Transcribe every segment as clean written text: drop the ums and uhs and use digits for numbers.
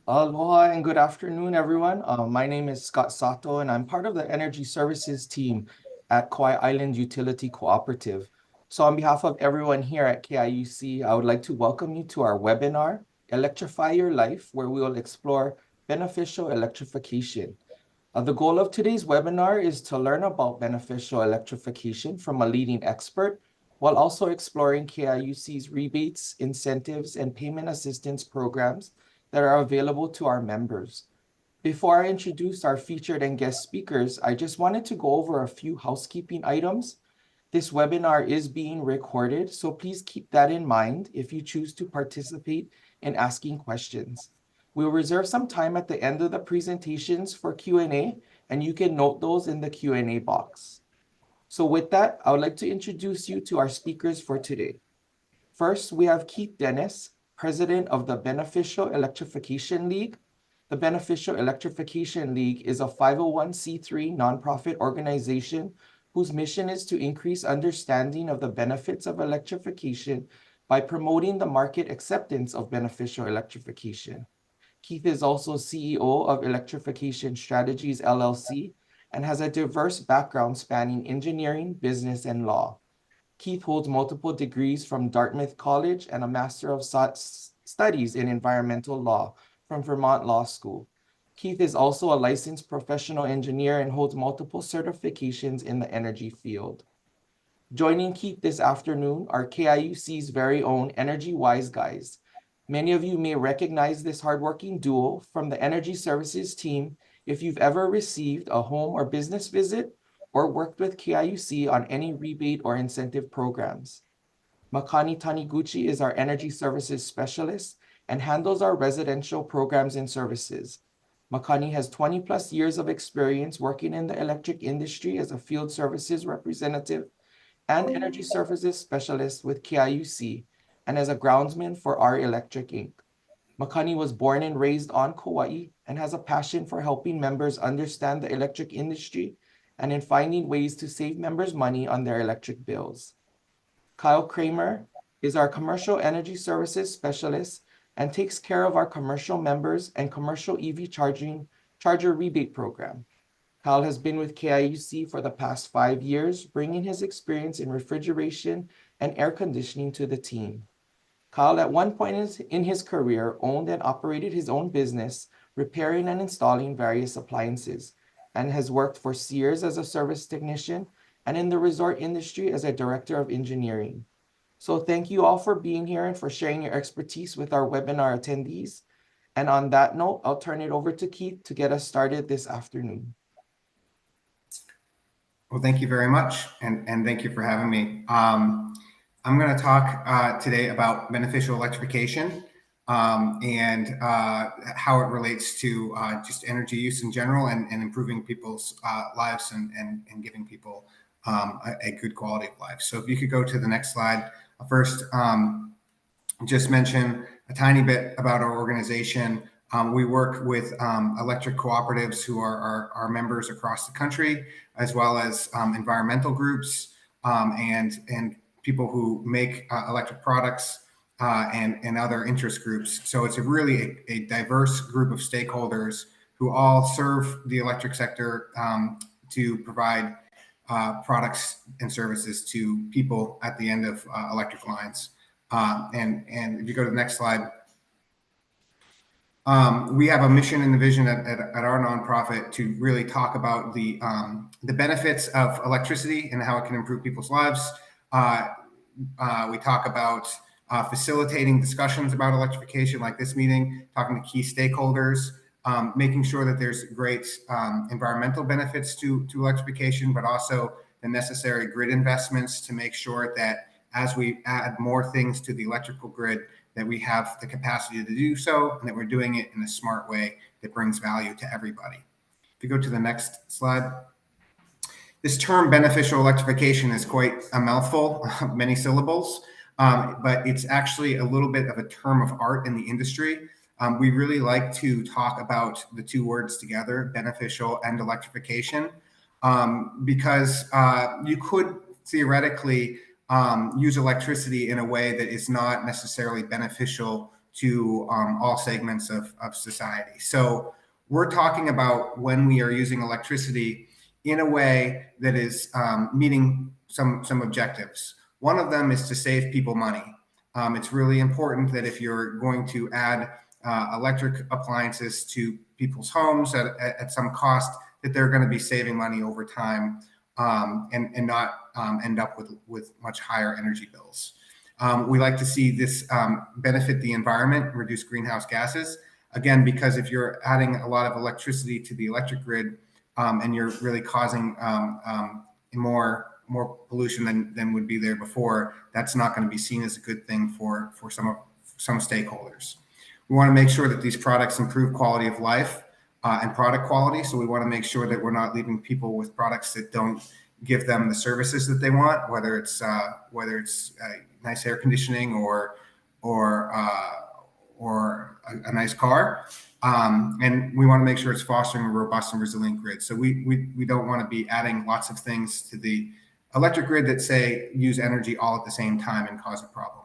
Aloha and good afternoon, everyone. My name is Scott Sato, and I'm part of the Energy Services team at Kauai Island Utility Cooperative. So, on behalf of everyone here at KIUC, I would like to welcome you to our webinar, Electrify Your Life, where we will explore beneficial electrification. The goal of today's webinar is to learn about beneficial electrification from a leading expert, while also exploring KIUC's rebates, incentives, and payment assistance programs that are available to our members. Before I introduce our featured and guest speakers, I just wanted to go over a few housekeeping items. This webinar is being recorded, so please keep that in mind if you choose to participate in asking questions. We'll reserve some time at the end of the presentations for Q&A, and you can note those in the Q&A box. So with that, I would like to introduce you to our speakers for today. First, we have Keith Dennis, President of the Beneficial Electrification League. The Beneficial Electrification League is a 501c3 nonprofit organization whose mission is to increase understanding of the benefits of electrification by promoting the market acceptance of beneficial electrification. Keith is also CEO of Electrification Strategies, LLC, and has a diverse background spanning engineering, business, and law. Keith holds multiple degrees from Dartmouth College and a Master of Studies in Environmental Law from Vermont Law School. Keith is also a licensed professional engineer and holds multiple certifications in the energy field. Joining Keith this afternoon are KIUC's very own Energy Wise Guys. Many of you may recognize this hardworking duo from the Energy Services team if you've ever received a home or business visit or worked with KIUC on any rebate or incentive programs. Makani Taniguchi is our Energy Services Specialist and handles our residential programs and services. Makani has 20 plus years of experience working in the electric industry as a field services representative and energy services specialist with KIUC and as a groundsman for Our Electric Inc. Makani was born and raised on Kauai and has a passion for helping members understand the electric industry and in finding ways to save members money on their electric bills. Kyle Kramer is our commercial energy services specialist and takes care of our commercial members and commercial EV charger rebate program. Kyle has been with KIUC for the past 5 years, bringing his experience in refrigeration and air conditioning to the team. Kyle, at one point in his career, owned and operated his own business, repairing and installing various appliances, and has worked for Sears as a service technician and in the resort industry as a director of engineering. So thank you all for being here and for sharing your expertise with our webinar attendees. And on that note, I'll turn it over to Keith to get us started this afternoon. Well, thank you very much, and thank you for having me. I'm going to talk today about beneficial electrification and how it relates to just energy use in general and improving people's lives and giving people a good quality of life. So if you could go to the next slide. First, just mention a tiny bit about our organization. We work with electric cooperatives who are our members across the country, as well as environmental groups and people who make electric products and other interest groups. So it's really a diverse group of stakeholders who all serve the electric sector to provide products and services to people at the end of electric lines. And if you go to the next slide. We have a mission and a vision at our nonprofit to really talk about the benefits of electricity and how it can improve people's lives. We talk about facilitating discussions about electrification like this meeting, talking to key stakeholders, making sure that there's great environmental benefits to electrification, but also the necessary grid investments to make sure that as we add more things to the electrical grid, that we have the capacity to do so, and that we're doing it in a smart way that brings value to everybody. If you go to the next slide. This term beneficial electrification is quite a mouthful, many syllables, but it's actually a little bit of a term of art in the industry. We really like to talk about the two words together, beneficial and electrification, because you could theoretically use electricity in a way that is not necessarily beneficial to all segments of society. So we're talking about when we are using electricity in a way that is meeting some objectives. One of them is to save people money. It's really important that if you're going to add electric appliances to people's homes at some cost, that they're going to be saving money over time, and not end up with much higher energy bills. We like to see this benefit the environment, reduce greenhouse gases. Again, because if you're adding a lot of electricity to the electric grid, and you're really causing more pollution than would be there before, that's not going to be seen as a good thing for some stakeholders. We want to make sure that these products improve quality of life and product quality. So we want to make sure that we're not leaving people with products that don't give them the services that they want, whether it's nice air conditioning or a nice car. And we want to make sure it's fostering a robust and resilient grid. So we don't want to be adding lots of things to the electric grid that say use energy all at the same time and cause a problem.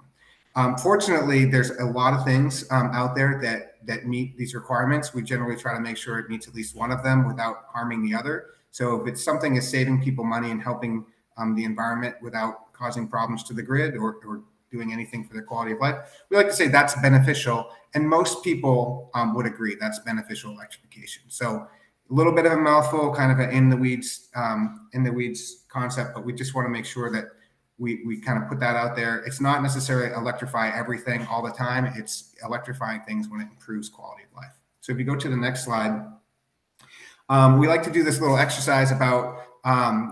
Fortunately, there's a lot of things out there that meet these requirements. We generally try to make sure it meets at least one of them without harming the other. So if it's something is saving people money and helping the environment without causing problems to the grid or doing anything for their quality of life, we like to say that's beneficial. And most people would agree that's beneficial electrification. So a little bit of a mouthful, kind of an in the weeds concept, but we just want to make sure that we kind of put that out there. It's not necessarily electrify everything all the time. It's electrifying things when it improves quality of life. So if you go to the next slide, we like to do this little exercise about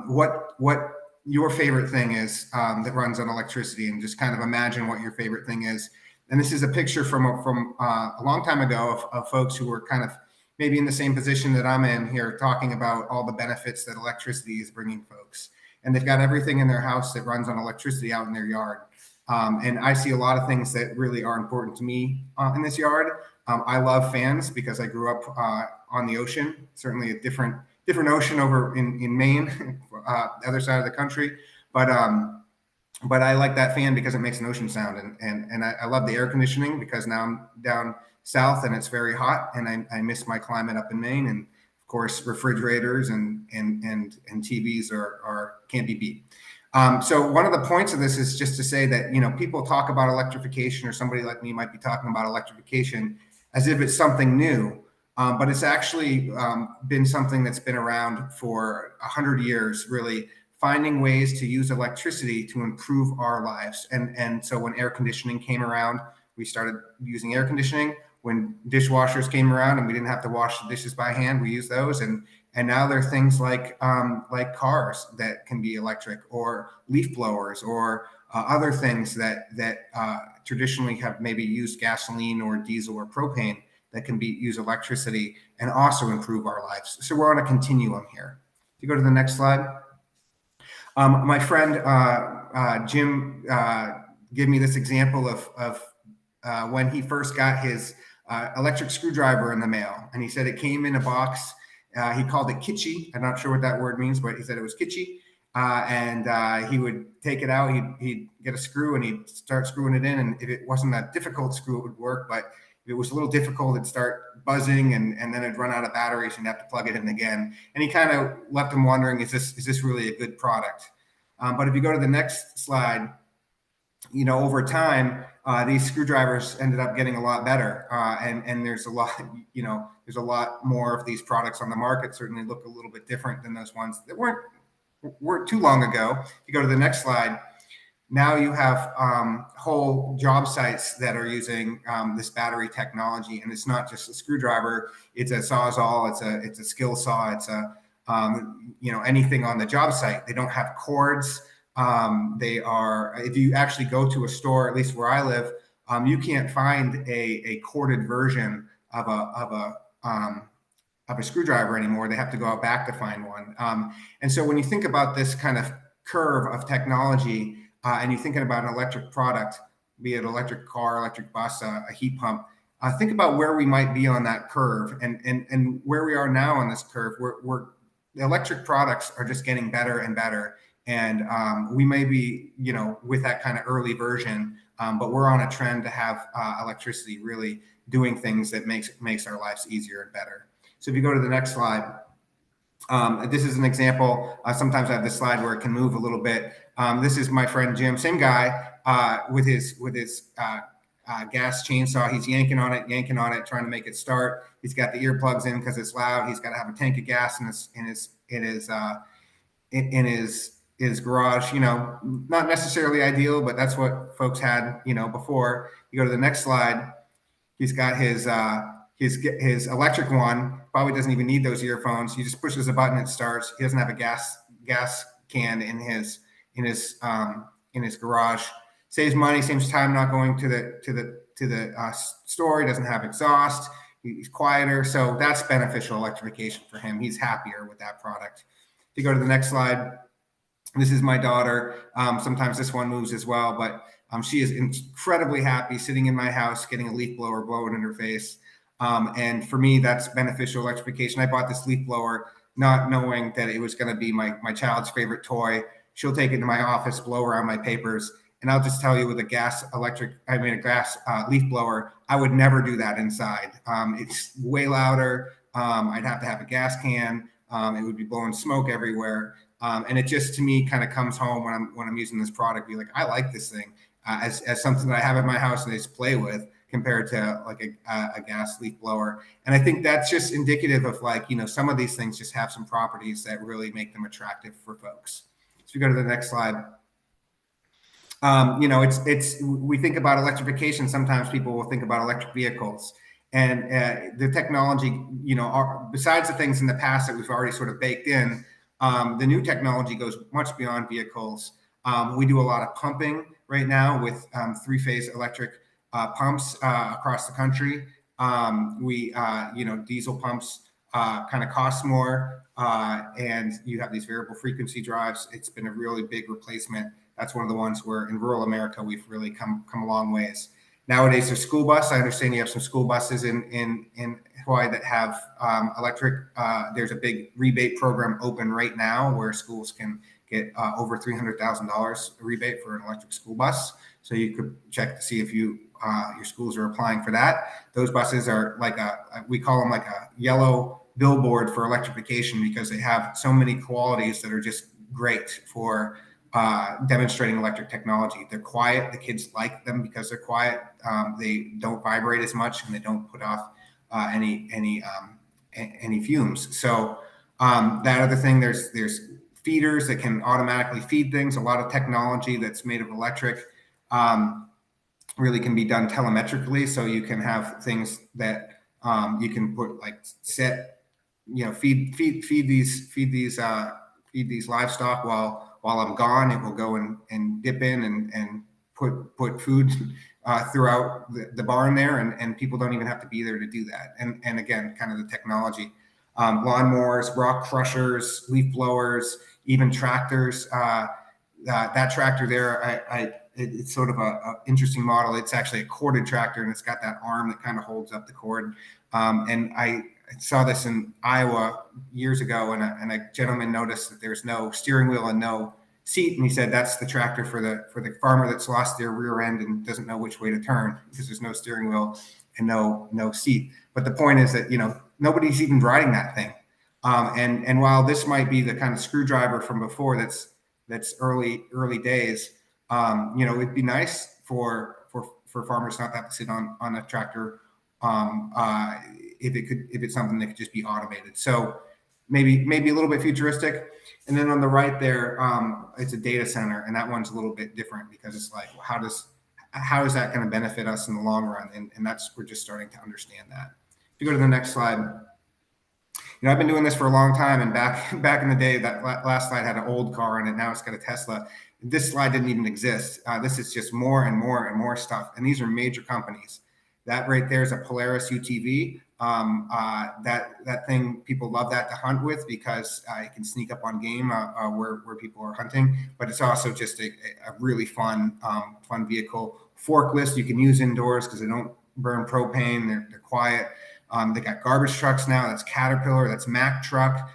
what your favorite thing is that runs on electricity, and just kind of imagine what your favorite thing is. And this is a picture from a long time ago of folks who were kind of maybe in the same position that I'm in here, talking about all the benefits that electricity is bringing folks. And they've got everything in their house that runs on electricity out in their yard. And I see a lot of things that really are important to me in this yard. I love fans because I grew up on the ocean, certainly a different ocean over in Maine, the other side of the country. But I like that fan because it makes an ocean sound. And I love the air conditioning because now I'm down south and it's very hot, and I miss my climate up in Maine. And of course, refrigerators and TVs are can't be beat. So one of the points of this is just to say that, people talk about electrification, or somebody like me might be talking about electrification as if it's something new, but it's actually been something that's been around for 100 years, really finding ways to use electricity to improve our lives. And so when air conditioning came around, we started using air conditioning. When dishwashers came around and we didn't have to wash the dishes by hand, we used those. And now there are things like cars that can be electric, or leaf blowers, or other things that traditionally have maybe used gasoline or diesel or propane that can use electricity and also improve our lives. So we're on a continuum here. If you go to the next slide. My friend Jim gave me this example of when he first got his electric screwdriver in the mail, and he said it came in a box. He called it kitschy. I'm not sure what that word means, but he said it was kitschy. And he would take it out. He'd get a screw and he'd start screwing it in. And if it wasn't a difficult screw, it would work. But if it was a little difficult, it'd start buzzing, and then it'd run out of batteries, and you'd have to plug it in again. And he kind of left him wondering, is this really a good product? But if you go to the next slide, over time, these screwdrivers ended up getting a lot better, and there's a lot more of these products on the market. Certainly look a little bit different than those ones that weren't too long ago. If you go to the next slide, now you have whole job sites that are using this battery technology, and it's not just a screwdriver; it's a sawzall, it's a skill saw, it's a anything on the job site. They don't have cords. They are, if you actually go to a store, at least where I live, you can't find a corded version of a screwdriver anymore. They have to go out back to find one. And so when you think about this kind of curve of technology, and you're thinking about an electric product, be it an electric car, electric bus, a heat pump, think about where we might be on that curve, and where we are now on this curve. The electric products are just getting better and better. And we may be, with that kind of early version, but we're on a trend to have electricity really doing things that makes our lives easier and better. So if you go to the next slide, this is an example. Sometimes I have this slide where it can move a little bit. This is my friend Jim, same guy, with his gas chainsaw. He's yanking on it, trying to make it start. He's got the earplugs in because it's loud. He's got to have a tank of gas in his garage. Not necessarily ideal, but that's what folks had, before. You go to the next slide. He's got his electric one. Probably doesn't even need those earphones. He just pushes a button, it starts. He doesn't have a gas can in his garage. Saves money, saves time not going to the store. He doesn't have exhaust. He's quieter, so that's beneficial electrification for him. He's happier with that product. If you go to the next slide, this is my daughter. Sometimes this one moves as well, but she is incredibly happy sitting in my house, getting a leaf blower blowing in her face. And for me, that's beneficial electrification. I bought this leaf blower not knowing that it was going to be my child's favorite toy. She'll take it to my office, blow around my papers. And I'll just tell you, with a gas leaf blower, I would never do that inside. It's way louder. I'd have to have a gas can. It would be blowing smoke everywhere. And it just, to me, kind of comes home when I'm using this product. Be like, I like this thing as something that I have at my house and I just play with, compared to like a gas leaf blower. And I think that's just indicative of, like, some of these things just have some properties that really make them attractive for folks. So we go to the next slide. We think about electrification. Sometimes people will think about electric vehicles, and the technology, besides the things in the past that we've already sort of baked in, the new technology goes much beyond vehicles. We do a lot of pumping right now with three-phase electric pumps across the country. Diesel pumps kind of cost more, and you have these variable frequency drives. It's been a really big replacement. That's one of the ones where in rural America we've really come a long ways. Nowadays, there's school bus. I understand you have some school buses in Hawaii that have electric. There's a big rebate program open right now where schools can get over $300,000 rebate for an electric school bus. So you could check to see if your schools are applying for that. Those buses are like we call them like a yellow billboard for electrification, because they have so many qualities that are just great for demonstrating electric technology. They're quiet. The kids like them because they're quiet. They don't vibrate as much, and they don't put off any fumes. So that other thing, there's feeders that can automatically feed things. A lot of technology that's made of electric really can be done telemetrically. So you can have things that you can put, like, set, feed these livestock while I'm gone. It will go and dip in and put food throughout the barn there, and people don't even have to be there to do that. And again, kind of the technology, lawnmowers, rock crushers, leaf blowers, even tractors. That tractor there, it's sort of a interesting model. It's actually a corded tractor, and it's got that arm that kind of holds up the cord. And I saw this in Iowa years ago, and a gentleman noticed that there's no steering wheel and no seat, and he said that's the tractor for the farmer that's lost their rear end and doesn't know which way to turn, because there's no steering wheel and no seat. But the point is that nobody's even riding that thing. And while this might be the kind of screwdriver from before, that's early days, it'd be nice for farmers not to have to sit on a tractor if it's something that could just be automated. So maybe a little bit futuristic. And then on the right there, it's a data center, and that one's a little bit different, because it's like, how is that going to benefit us in the long run? And we're just starting to understand that. If you go to the next slide. I've been doing this for a long time, and back in the day, that last slide had an old car in it. Now it's got a Tesla. This slide didn't even exist. This is just more and more stuff. And these are major companies. That right there is a Polaris UTV. That thing, people love that to hunt with, because it can sneak up on game where people are hunting. But it's also just a really fun vehicle. Forklifts you can use indoors because they don't burn propane. They're quiet. They got garbage trucks now. That's Caterpillar. That's Mack truck.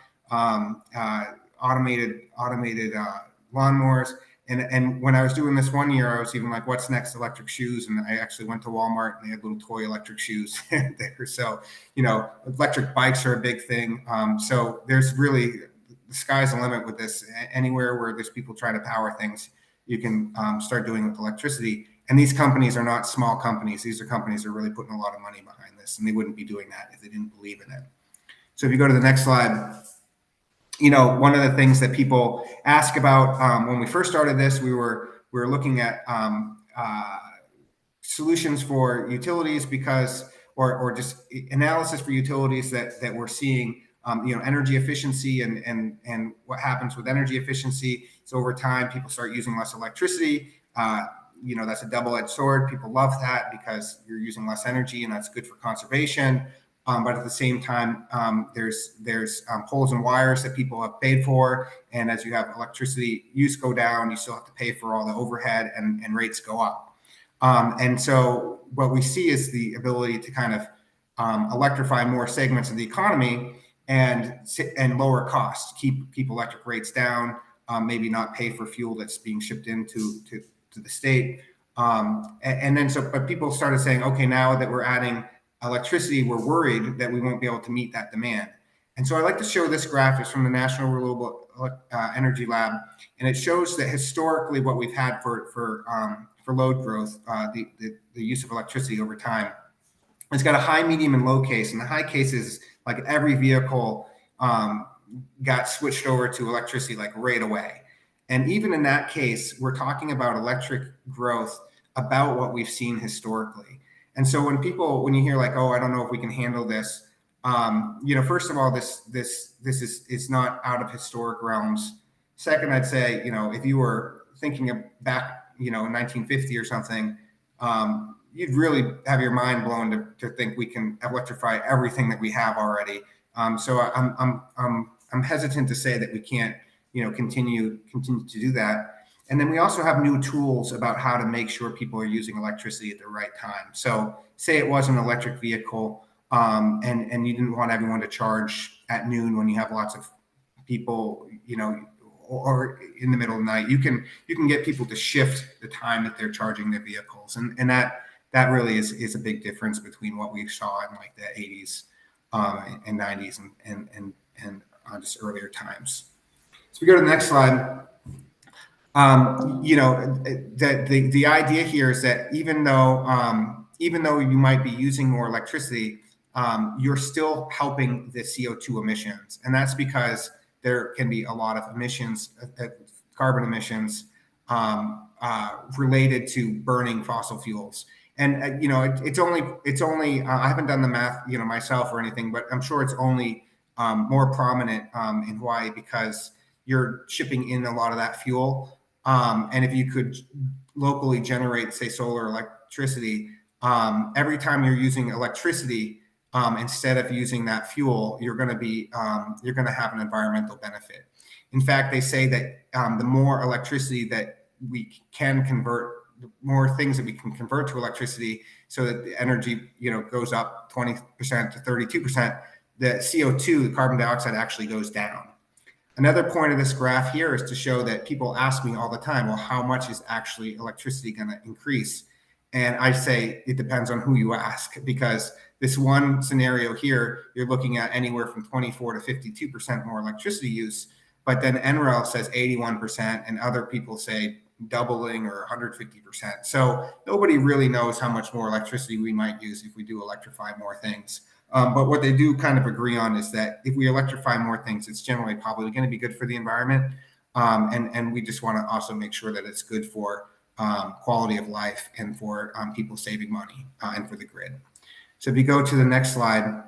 Automated lawnmowers. And when I was doing this one year, I was even like, what's next? Electric shoes. And I actually went to Walmart and they had little toy electric shoes there. So, electric bikes are a big thing. So there's really, the sky's the limit with this. Anywhere where there's people trying to power things, you can start doing with electricity. And these companies are not small companies. These are companies that are really putting a lot of money behind this, and they wouldn't be doing that if they didn't believe in it. So if you go to the next slide, one of the things that people ask about when we first started this, we were looking at solutions for utilities or just analysis for utilities that we're seeing, energy efficiency and what happens with energy efficiency. So over time, people start using less electricity. That's a double-edged sword. People love that because you're using less energy and that's good for conservation. But at the same time, there's poles and wires that people have paid for. And as you have electricity use go down, you still have to pay for all the overhead and rates go up. And so what we see is the ability to kind of electrify more segments of the economy and lower costs, keep electric rates down, maybe not pay for fuel that's being shipped into the state. But people started saying, okay, now that we're adding electricity, we're worried that we won't be able to meet that demand. And so I like to show this graph. It's from the National Renewable Energy Lab, and it shows that historically what we've had for load growth, the use of electricity over time. It's got a high, medium, and low case, and the high case is like every vehicle got switched over to electricity like right away. And even in that case, we're talking about electric growth about what we've seen historically. And so when you hear like, oh, I don't know if we can handle this, first of all, this is not out of historic realms. Second, I'd say, if you were thinking of back, in 1950 or something, you'd really have your mind blown to think we can electrify everything that we have already. So I'm hesitant to say that we can't, continue to do that. And then we also have new tools about how to make sure people are using electricity at the right time. So say it was an electric vehicle and you didn't want everyone to charge at noon when you have lots of people, or in the middle of the night. You can get people to shift the time that they're charging their vehicles. And that really is a big difference between what we saw in like the 80s and 90s and just earlier times. So we go to the next slide. The idea here is that even though you might be using more electricity, you're still helping the CO2 emissions, and that's because there can be a lot of emissions, carbon emissions, related to burning fossil fuels. And it's only I haven't done the math myself or anything, but I'm sure it's only more prominent in Hawaii because you're shipping in a lot of that fuel. And if you could locally generate, say, solar electricity, every time you're using electricity, instead of using that fuel, you're going to have an environmental benefit. In fact, they say that the more electricity that we can convert, the more things that we can convert to electricity, so that the energy goes up 20% to 32%, the CO2, the carbon dioxide, actually goes down. Another point of this graph here is to show that people ask me all the time, well, how much is actually electricity going to increase? And I say it depends on who you ask, because this one scenario here, you're looking at anywhere from 24 to 52% more electricity use, but then NREL says 81%, and other people say doubling or 150%. So nobody really knows how much more electricity we might use if we do electrify more things. But what they do kind of agree on is that if we electrify more things, it's generally probably going to be good for the environment. And we just want to also make sure that it's good for quality of life and for people saving money and for the grid. So if you go to the next slide,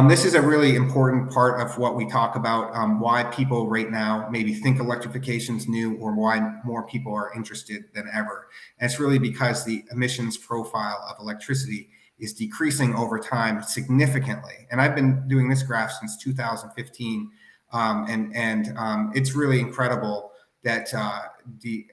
this is a really important part of what we talk about, why people right now maybe think electrification is new, or why more people are interested than ever. And it's really because the emissions profile of electricity is decreasing over time significantly. And I've been doing this graph since 2015. It's really incredible that the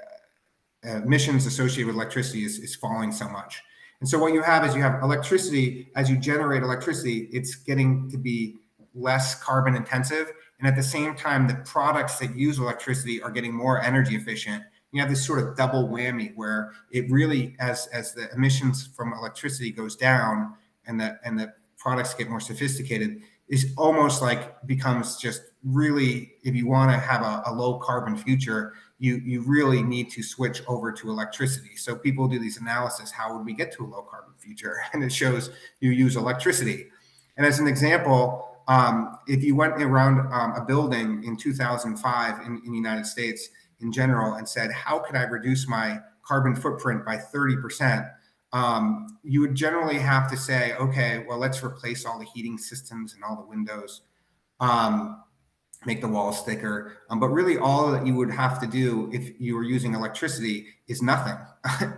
emissions associated with electricity is falling so much. And so what you have is you have electricity. As you generate electricity, it's getting to be less carbon intensive, and And at the same time, the products that use electricity are getting more energy efficient. You have this sort of double whammy where it really, as the emissions from electricity goes down and the products get more sophisticated, is almost like becomes just really, if you want to have a low carbon future, you really need to switch over to electricity. So people do these analysis, how would we get to a low carbon future? And it shows you use electricity. And as an example, if you went around a building in 2005 in the United States in general and said, how could I reduce my carbon footprint by 30%? You would generally have to say, okay, well, let's replace all the heating systems and all the windows, make the walls thicker. But really all that you would have to do if you were using electricity is nothing.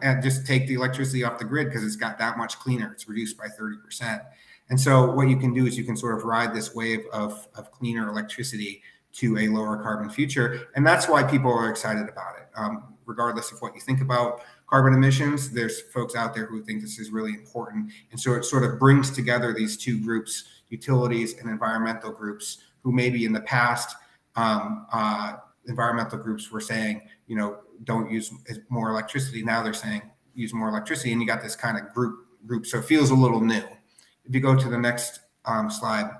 And just take the electricity off the grid because it's got that much cleaner. It's reduced by 30%. And so what you can do is you can sort of ride this wave of cleaner electricity to a lower carbon future. And that's why people are excited about it. Regardless of what you think about carbon emissions, there's folks out there who think this is really important. And so it sort of brings together these two groups, utilities and environmental groups, who maybe in the past, environmental groups were saying, don't use more electricity. Now they're saying use more electricity. And you got this kind of group. So it feels a little new. If you go to the next slide,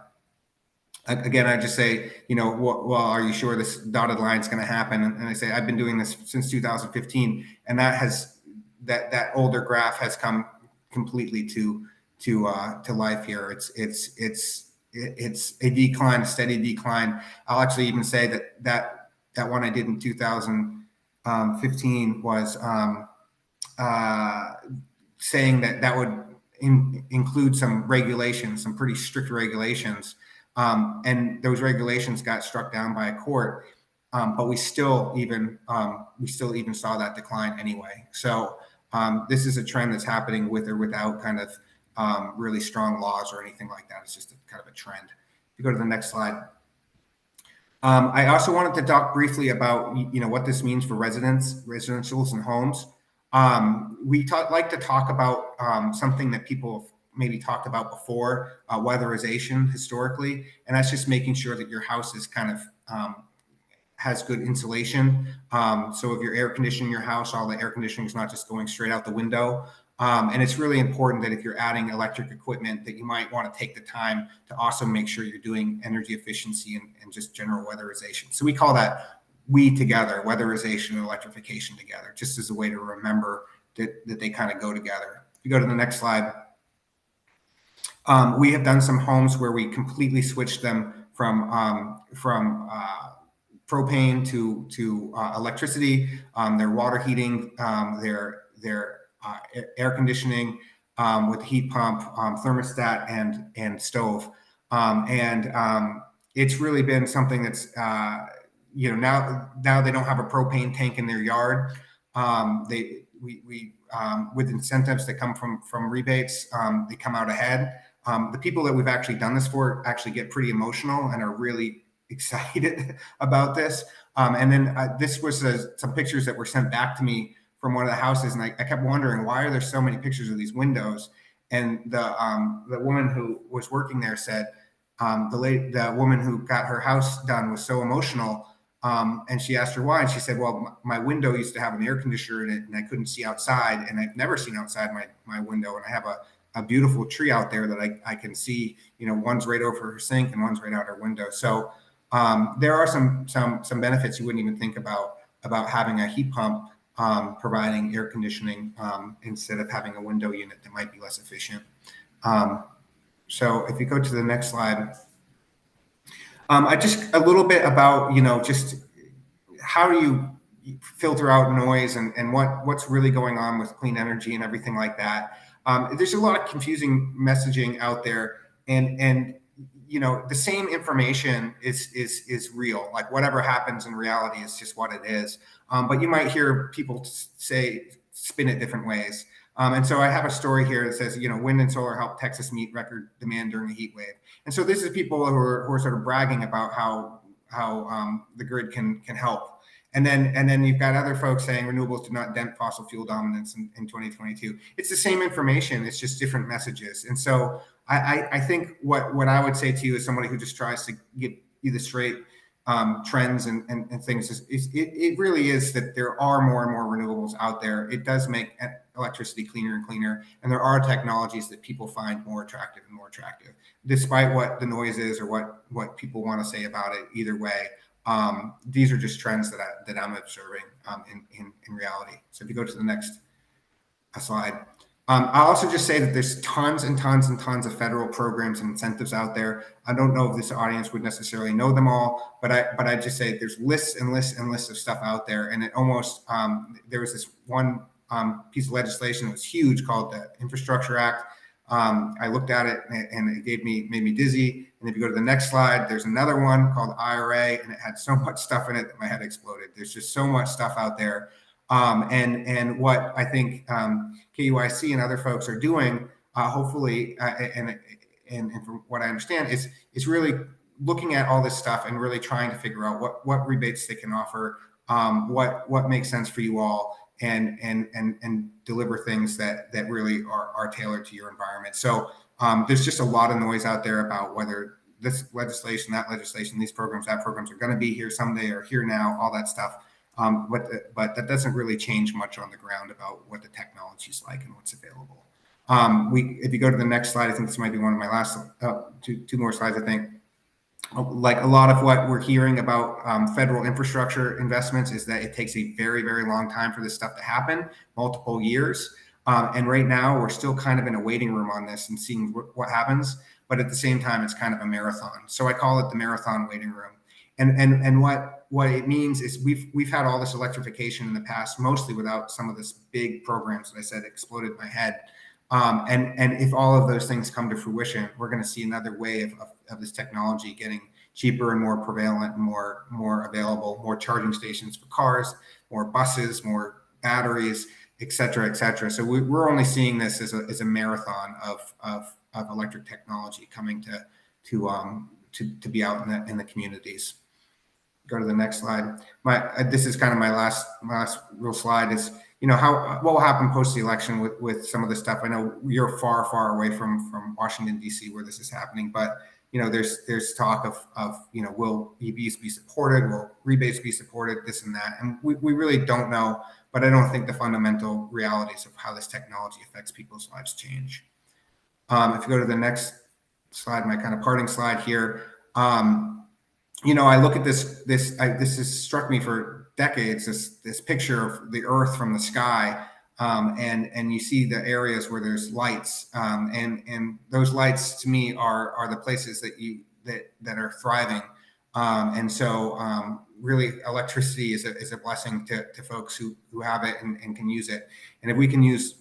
again, I just say, well, are you sure this dotted line is going to happen? And I say, I've been doing this since 2015, and that older graph has come completely to life here. It's a decline, a steady decline. I'll actually even say that one I did in 2015 was saying that would include some regulations, some pretty strict regulations. And those regulations got struck down by a court, but we still even saw that decline anyway. So this is a trend that's happening with or without kind of really strong laws or anything like that. It's just kind of a trend. If you go to the next slide. I also wanted to talk briefly about what this means for residentials and homes. We like to talk about something that people have maybe talked about before, weatherization historically, and that's just making sure that your house is kind of has good insulation. So if you're air conditioning your house, all the air conditioning is not just going straight out the window. And it's really important that if you're adding electric equipment, that you might want to take the time to also make sure you're doing energy efficiency and just general weatherization. So we call that together, weatherization and electrification together, just as a way to remember that they kind of go together. If you go to the next slide. We have done some homes where we completely switched them from propane to electricity. Their water heating, their air conditioning with heat pump, thermostat, and stove. It's really been something that's now they don't have a propane tank in their yard. With incentives that come from rebates, they come out ahead. The people that we've actually done this for actually get pretty emotional and are really excited about this. And then this was some pictures that were sent back to me from one of the houses, and I kept wondering, why are there so many pictures of these windows? And the woman who was working there said the woman who got her house done was so emotional. And she asked her why, and she said, well, my window used to have an air conditioner in it and I couldn't see outside, and I've never seen outside my window, and I have a beautiful tree out there that I can see, one's right over her sink and one's right out her window. So there are some benefits you wouldn't even think about having a heat pump providing air conditioning instead of having a window unit that might be less efficient. So if you go to the next slide. I just a little bit about, just how do you filter out noise and what's really going on with clean energy and everything like that. There's a lot of confusing messaging out there, and the same information is real. Like whatever happens in reality is just what it is. But you might hear people spin it different ways. And so I have a story here that says, wind and solar helped Texas meet record demand during a heat wave. And so this is people who are sort of bragging about how the grid can help. And then you've got other folks saying renewables do not dent fossil fuel dominance in 2022. It's the same information, it's just different messages. And so I think what I would say to you as somebody who just tries to get you the straight trends and things, it really is that there are more and more renewables out there. It does make electricity cleaner and cleaner, and there are technologies that people find more attractive and more attractive, despite what the noise is or what people want to say about it. Either way, these are just trends that I'm observing in reality. So if you go to the next slide. I'll also just say that there's tons and tons and tons of federal programs and incentives out there. I don't know if this audience would necessarily know them all, but I just say there's lists and lists and lists of stuff out there. And it almost, there was this one piece of legislation that was huge called the Infrastructure Act. I looked at it and it made me dizzy. And if you go to the next slide, there's another one called IRA, and it had so much stuff in it that my head exploded. There's just so much stuff out there. And what I think KIUC and other folks are doing, hopefully, and from what I understand, is really looking at all this stuff and really trying to figure out what rebates they can offer, what makes sense for you all, and deliver things that really are tailored to your environment. So there's just a lot of noise out there about whether this legislation, that legislation, these programs, that programs are going to be here someday or here now, all that stuff. But that doesn't really change much on the ground about what the technology is like and what's available. If you go to the next slide, I think this might be one of my last two more slides. I think like a lot of what we're hearing about federal infrastructure investments is that it takes a very, very long time for this stuff to happen, multiple years. And right now we're still kind of in a waiting room on this and seeing what happens. But at the same time, it's kind of a marathon. So I call it the marathon waiting room. And what it means is we've had all this electrification in the past, mostly without some of this big programs that I said exploded my head. And if all of those things come to fruition, we're going to see another wave of this technology getting cheaper and more prevalent and more available, more charging stations for cars, more buses, more batteries, et cetera, et cetera. So we're only seeing this as a marathon of electric technology coming to be out in the communities. Go to the next slide. This is kind of my last real slide is, what will happen post the election with some of this stuff. I know you're far away from Washington, D.C. where this is happening, but there's talk of will EVs be supported, will rebates be supported, this and that, and we really don't know. But I don't think the fundamental realities of how this technology affects people's lives change. If you go to the next slide, my kind of parting slide here. I look at this has struck me for decades, this picture of the Earth from the sky, and you see the areas where there's lights, and those lights to me are the places that are thriving, and so really electricity is a blessing to folks who have it and can use it. And if we can use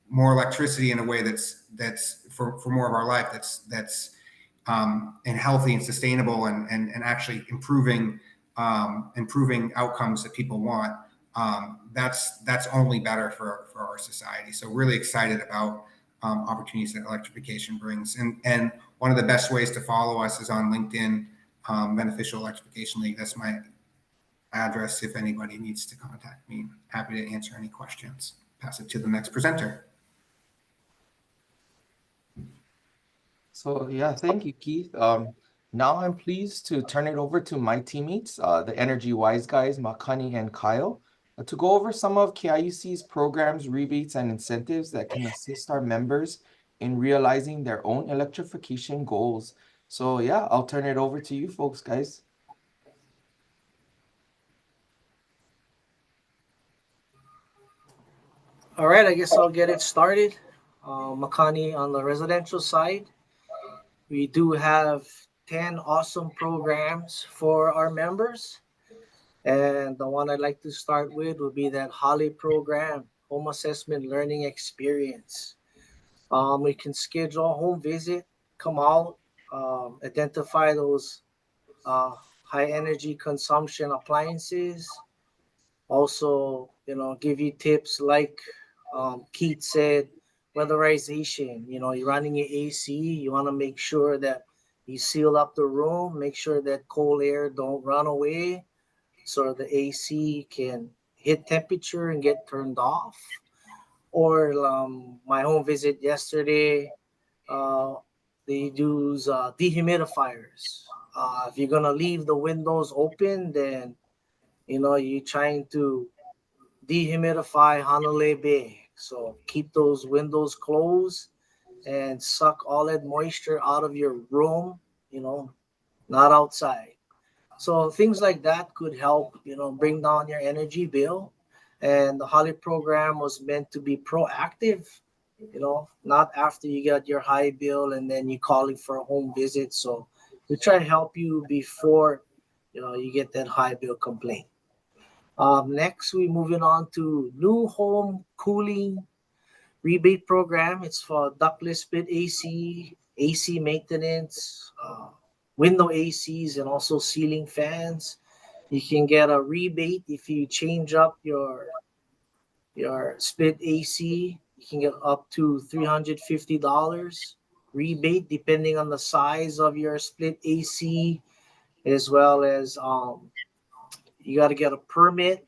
more electricity in a way that's for more of our life, that's and healthy and sustainable and actually improving outcomes that people want, that's only better for our society. So really excited about opportunities that electrification brings. And one of the best ways to follow us is on LinkedIn, Beneficial Electrification League. That's my address if anybody needs to contact me. Happy to answer any questions. Pass it to the next presenter. So yeah, thank you, Keith. Now I'm pleased to turn it over to my teammates, the Energy Wise guys, Makani and Kyle, to go over some of KIUC's programs, rebates, and incentives that can assist our members in realizing their own electrification goals. So yeah, I'll turn it over to you folks, guys. All right, I guess I'll get it started. Makani, on the residential side, we do have 10 awesome programs for our members. And the one I'd like to start with would be that Holly program, Home Assessment Learning Experience. We can schedule a home visit, come out, identify those high energy consumption appliances. Also, give you tips like Keith said, weatherization. You're running your AC, you want to make sure that you seal up the room, make sure that cold air don't run away, so the AC can hit temperature and get turned off. Or my home visit yesterday, they use dehumidifiers. If you're gonna leave the windows open, then you're trying to dehumidify Hanalei Bay. So keep those windows closed and suck all that moisture out of your room, not outside. So things like that could help, bring down your energy bill. And the Holly program was meant to be proactive, not after you get your high bill and then you calling for a home visit. So we try to help you before, you get that high bill complaint. Next, we moving on to new home cooling rebate program. It's for ductless split AC, AC maintenance, window ACs, and also ceiling fans. You can get a rebate if you change up your split AC. You can get up to $350 rebate depending on the size of your split AC, as well as you got to get a permit,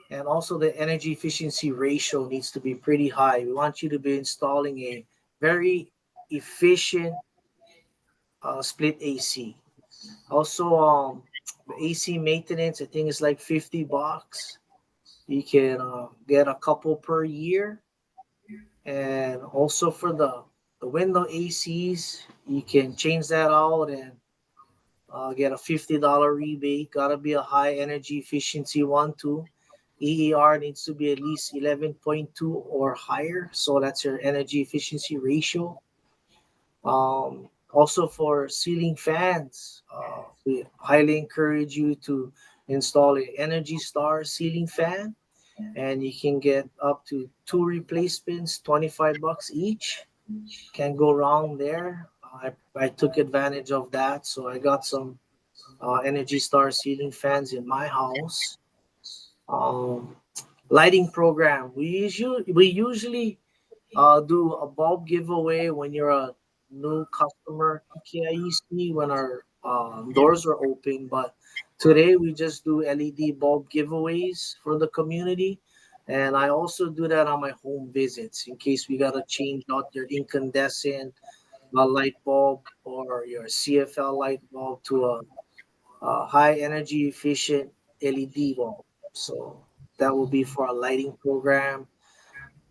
and also the energy efficiency ratio needs to be pretty high. We want you to be installing a very efficient split AC. Also, the AC maintenance, I think it's like $50. You can get a couple per year. And also for the window ACs, you can change that out and get a $50 rebate. Gotta be a high energy efficiency one too. EER needs to be at least 11.2 or higher. So that's your energy efficiency ratio. Also for ceiling fans, we highly encourage you to install an Energy Star ceiling fan, and you can get up to two replacements, $25 each. Can't go wrong there. I took advantage of that, so I got some Energy Star ceiling fans in my house. Um, Lighting program. We usually do a bulb giveaway when you're a new customer to KIUC when our doors are open. But today we just do LED bulb giveaways for the community. And I also do that on my home visits in case we got to change out your incandescent light bulb or your CFL light bulb to a high energy efficient LED bulb. So that will be for a lighting program.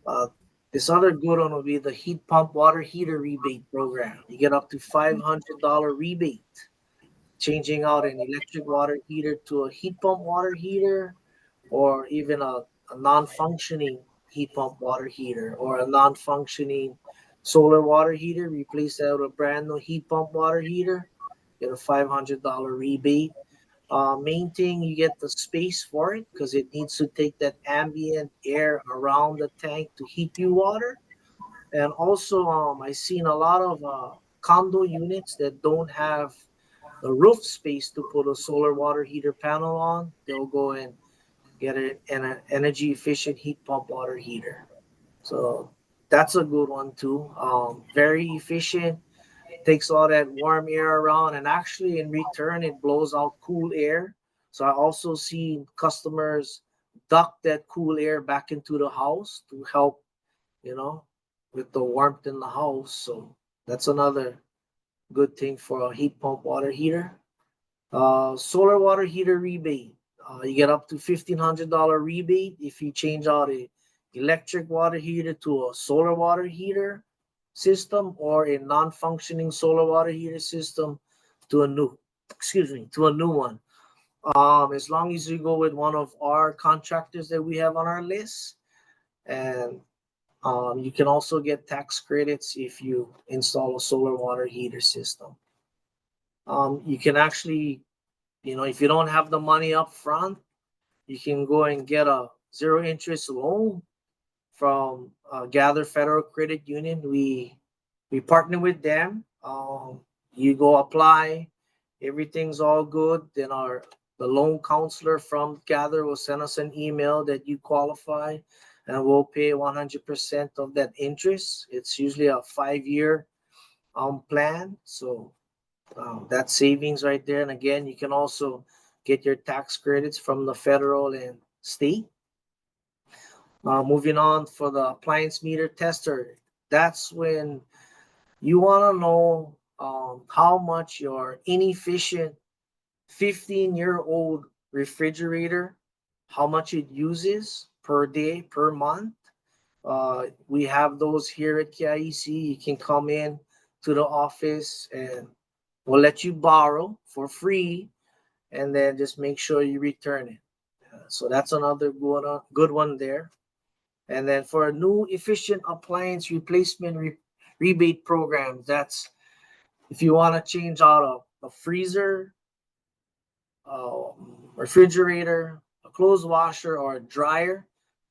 uh, this other good one will be the heat pump water heater rebate program. You get up to $500 rebate, changing out an electric water heater to a heat pump water heater, or even a non-functioning heat pump water heater, or a non-functioning solar water heater. Replace that with a brand new heat pump water heater. Get a $500 rebate. Main thing, you get the space for it because it needs to take that ambient air around the tank to heat you water. And also, I seen a lot of condo units that don't have the roof space to put a solar water heater panel on. They'll go and get an energy efficient heat pump water heater. So that's a good one too. Very efficient, takes all that warm air around, and actually in return it blows out cool air. So I also see customers duct that cool air back into the house to help, you know with the warmth in the house. So that's another good thing for a heat pump water heater. Solar water heater rebate, you get up to $1,500 rebate if you change out a electric water heater to a solar water heater system, or a non-functioning solar water heater system to a new one. As long as you go with one of our contractors that we have on our list. And you can also get tax credits if you install a solar water heater system. You can actually, if you don't have the money up front, you can go and get a zero interest loan from Gather Federal Credit Union. We partner with them. You go apply, everything's all good. Then the loan counselor from Gather will send us an email that you qualify, and we'll pay 100% of that interest. It's usually a 5-year plan. So that's savings right there. And again, you can also get your tax credits from the federal and state. Moving on for the appliance meter tester. That's when you want to know how much your inefficient 15-year-old refrigerator, how much it uses per day, per month. We have those here at KIUC. You can come in to the office and we'll let you borrow for free, and then just make sure you return it. So that's another good one there. And then for a new efficient appliance replacement rebate program, that's if you want to change out a freezer, refrigerator, a clothes washer, or a dryer,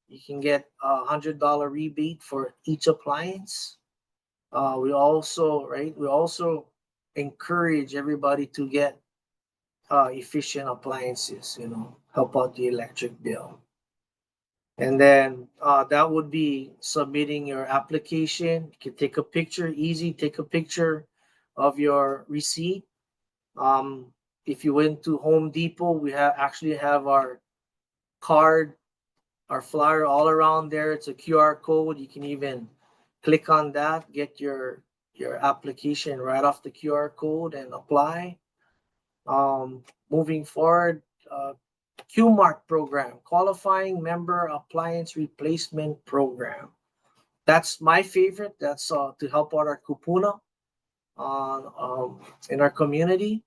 you can get $100 rebate for each appliance. We also encourage everybody to get efficient appliances, help out the electric bill. And then that would be submitting your application. You can take a picture, take a picture of your receipt. If you went to Home Depot, we actually have our card, our flyer all around there. It's a QR code. You can even click on that, get your application right off the QR code and apply. Moving forward, QMARC program, Qualifying Member Appliance Replacement Program. That's my favorite. That's to help out our kupuna in our community.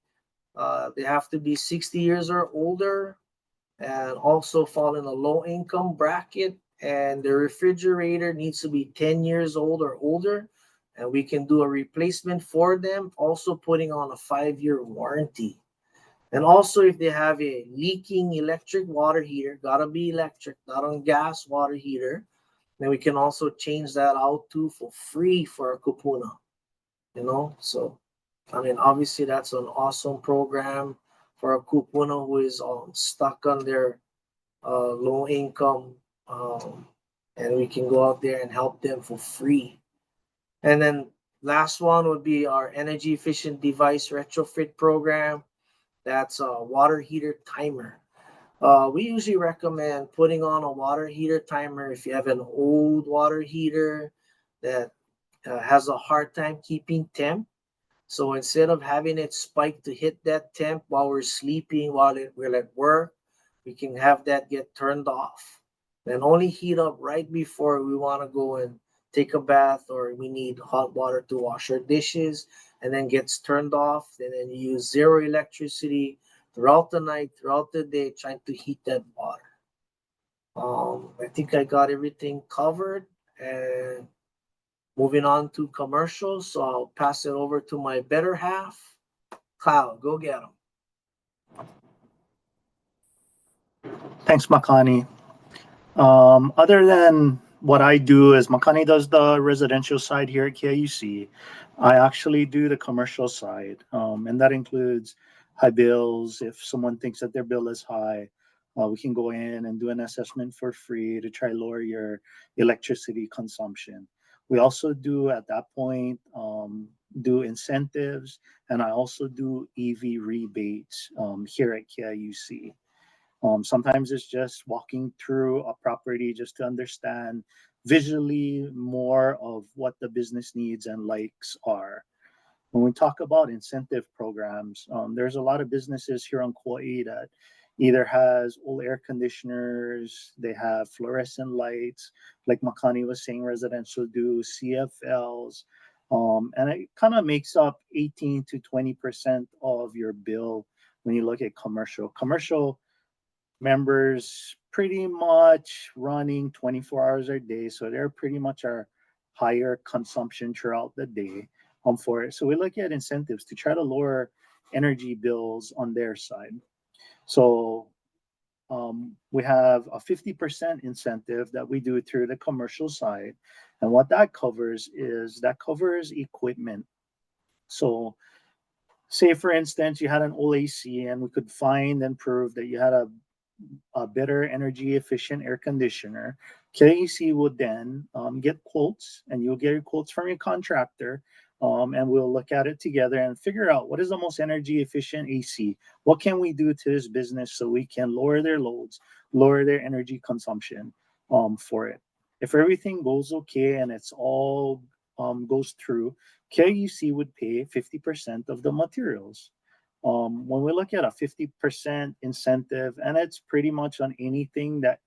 They have to be 60 years or older and also fall in a low income bracket. And the refrigerator needs to be 10 years old or older. And we can do a replacement for them, also putting on a 5-year warranty. And also, if they have a leaking electric water heater, gotta be electric, not on gas water heater, then we can also change that out too for free for a kupuna. So obviously that's an awesome program for a kupuna who is stuck on their low income, and we can go out there and help them for free. And then last one would be our energy efficient device retrofit program. That's a water heater timer. We usually recommend putting on a water heater timer if you have an old water heater that has a hard time keeping temp. So instead of having it spike to hit that temp while we're sleeping, while we're at work, we can have that get turned off and only heat up right before we want to go and take a bath or we need hot water to wash our dishes, and then gets turned off. And then you use zero electricity throughout the night, throughout the day, trying to heat that water. I think I got everything covered. And moving on to commercials, so I'll pass it over to my better half. Kyle, go get them. Thanks, Makani. Other than what I do is Makani does the residential side here at KIUC. I actually do the commercial side, and that includes high bills. If someone thinks that their bill is high, we can go in and do an assessment for free to try lower your electricity consumption. We also do at that point do incentives, and I also do EV rebates here at KIUC. Sometimes it's just walking through a property just to understand visually more of what the business needs and likes are. When we talk about incentive programs, there's a lot of businesses here on Kauai that either has old air conditioners, they have fluorescent lights, like Makani was saying, residential do, CFLs, and it kind of makes up 18 to 20% of your bill when you look at commercial. Commercial members pretty much running 24 hours a day, so they're pretty much our higher consumption throughout the day for it. So we look at incentives to try to lower energy bills on their side. So we have a 50% incentive that we do through the commercial side, and what that covers equipment. So say for instance you had an old AC and we could find and prove that you had a better energy efficient air conditioner. KIUC would then get quotes, and you'll get your quotes from your contractor, and we'll look at it together and figure out what is the most energy efficient AC. What can we do to this business so we can lower their loads, lower their energy consumption for it. If everything goes okay and it's all goes through, KIUC would pay 50% of the materials. When we look at a 50% incentive, and it's pretty much on anything that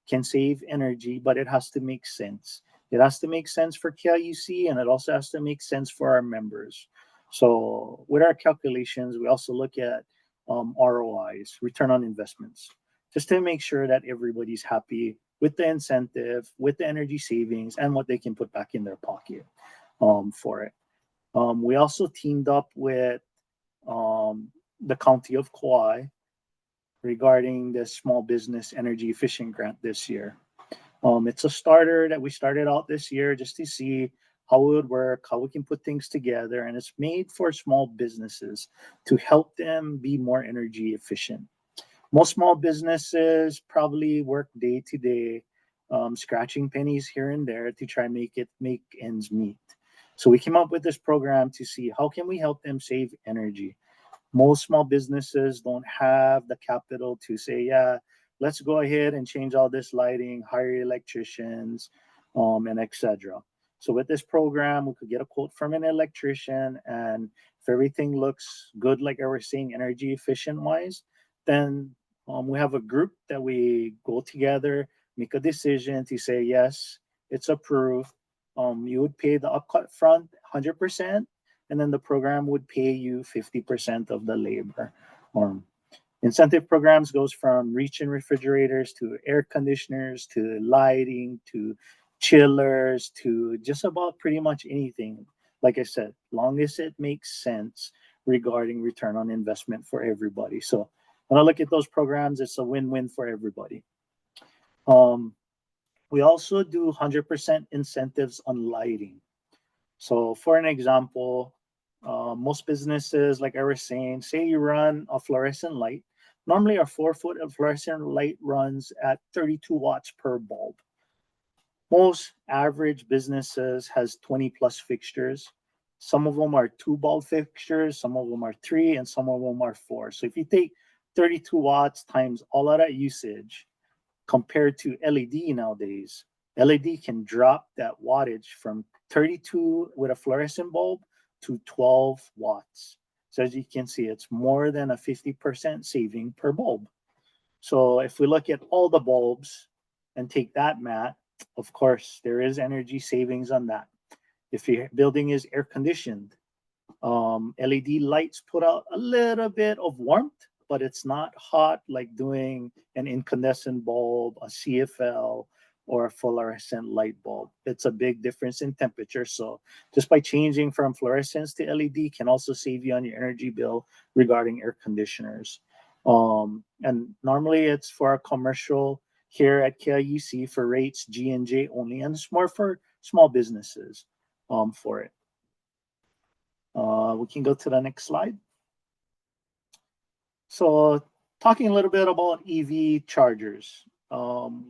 can save energy, but it has to make sense. It has to make sense for KIUC, and it also has to make sense for our members. So with our calculations, we also look at ROIs, return on investments, just to make sure that everybody's happy with the incentive, with the energy savings, and what they can put back in their pocket for it. We also teamed up with the County of Kauai regarding the Small Business Energy Efficient Grant this year. It's a starter that we started out this year just to see how it would work, how we can put things together, and it's made for small businesses to help them be more energy efficient. Most small businesses probably work day to day, scratching pennies here and there to try and make ends meet. So we came up with this program to see how can we help them save energy. Most small businesses don't have the capital to say, yeah, let's go ahead and change all this lighting, hire electricians, and etc. So with this program, we could get a quote from an electrician, and if everything looks good, like I was saying, energy efficient wise, then we have a group that we go together, make a decision to say, yes, it's approved. You would pay the upfront 100%, and then the program would pay you 50% of the labor. Incentive programs goes from reach-in refrigerators to air conditioners to lighting to chillers to just about pretty much anything. Like I said, long as it makes sense regarding return on investment for everybody. So when I look at those programs, it's a win-win for everybody. We also do 100% incentives on lighting. So for an example, most businesses, like I was saying, say you run a fluorescent light. Normally a 4-foot fluorescent light runs at 32 watts per bulb. Most average businesses has 20 plus fixtures. Some of them are 2 bulb fixtures, some of them are 3, and some of them are 4. So if you take 32 watts times all of that usage compared to LED nowadays, LED can drop that wattage from 32 with a fluorescent bulb to 12 watts. So as you can see, it's more than a 50% saving per bulb. So if we look at all the bulbs and take that math, of course, there is energy savings on that. If your building is air conditioned, LED lights put out a little bit of warmth, but it's not hot like doing an incandescent bulb, a CFL, or a fluorescent light bulb. It's a big difference in temperature. So just by changing from fluorescence to LED can also save you on your energy bill regarding air conditioners. And normally it's for a commercial here at KIUC for rates G and J only, and it's more for small businesses for it. We can go to the next slide. So talking a little bit about EV chargers.